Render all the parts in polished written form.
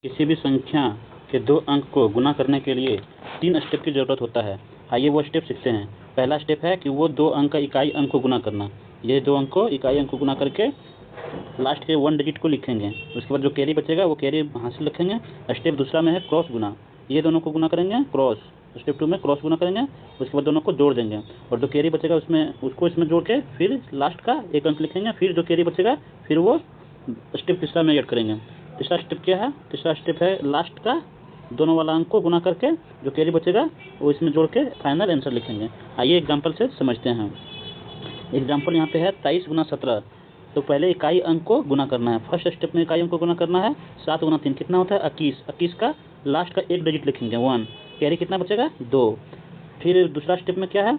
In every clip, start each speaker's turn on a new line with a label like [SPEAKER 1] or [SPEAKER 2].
[SPEAKER 1] किसी भी संख्या के दो अंक को गुना करने के लिए 3 स्टेप की ज़रूरत होता है। आइए वो स्टेप सीखते हैं। पहला स्टेप है कि वो दो अंक का इकाई अंक को गुना करना। ये दो अंक को इकाई अंक को गुना करके लास्ट के 1 डिजिट को लिखेंगे। उसके बाद जो कैरी बचेगा वो कैरी हासिल रखेंगे। स्टेप दूसरा में है क्रॉस गुना। ये दोनों को गुना करेंगे क्रॉस। स्टेप 2 में क्रॉस गुना करेंगे। उसके बाद दोनों को जोड़ देंगे और जो कैरी बचेगा उसको इसमें जोड़ के फिर लास्ट का एक अंक लिखेंगे। फिर जो कैरी बचेगा फिर वो स्टेप तीसरा में ऐड करेंगे। तीसरा स्टेप क्या है? तीसरा स्टेप है लास्ट का दोनों वाला अंक को गुना करके जो कैरी बचेगा वो इसमें जोड़ के फाइनल आंसर लिखेंगे। आइए एग्जांपल से समझते हैं। एग्जांपल यहाँ पे है 23 गुना 17। तो पहले इकाई अंक को गुना करना है। फर्स्ट स्टेप में इकाई अंक को गुना करना है। 7 गुना 3 कितना होता है? 21। 21 का लास्ट का एक डिजिट लिखेंगे 1। कैरी कितना बचेगा? 2। फिर दूसरा स्टेप में क्या है?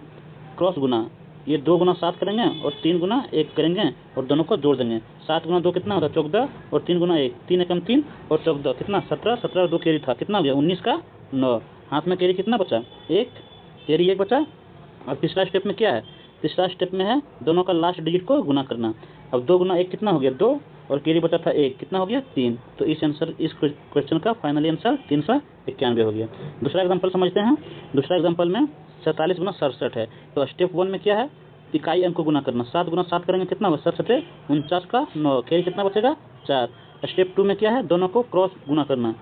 [SPEAKER 1] क्रॉस गुना। ये 2 गुना 7 करेंगे और 3 गुना 1 करेंगे और दोनों को जोड़ देंगे। 7 गुना 2 कितना होता है? 14 और 3 गुना 1 3 एकम 3 और 14 कितना? 17। 17 और 2 कैरी था कितना हो गया? 19 का 9। हाथ में कैरी कितना बचा? 1। कैरी 1 बचा। और तीसरा स्टेप में क्या है? तीसरा स्टेप में है दोनों का लास्ट डिजिट को गुना करना। अब 2 गुना 1 कितना हो गया? 2 और कैरी बचा था 1 कितना हो गया? 3। तो इस क्वेश्चन का फाइनली आंसर 391 हो गया। दूसरा एग्जांपल समझते हैं। दूसरा एग्जांपल में 47 गुना 67 है। तो स्टेप 1 में क्या है? इकाई अंक को गुना करना। 7 गुना 7 करेंगे कितना होगा? 7 49 का 9। कैरी कितना बचेगा? 4। स्टेप 2 में क्या है? दोनों को क्रॉस गुना करना।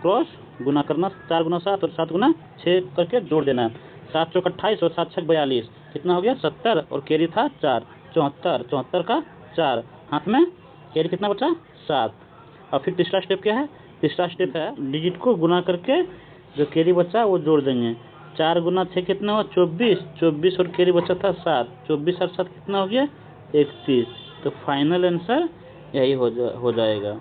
[SPEAKER 1] क्रॉस गुना करना 4 गुना 7 और 7 गुना 6 करके जोड़ देना है। 7 चौक 28 और 7 छक 42 कितना हो गया? 70 और कैरी था 4। 74। 74 का 4। हाथ में कैरी कितना बचा? 7। और फिर तीसरा स्टेप क्या है? तीसरा स्टेप है डिजिट को गुना करके जो कैरी बचा वो जोड़ देंगे। 4 गुना 6 कितना हुआ? 24। 24 और कैरी बचा था 7। 24 और 7 कितना हो गया? 31। तो फाइनल आंसर यही हो जाएगा।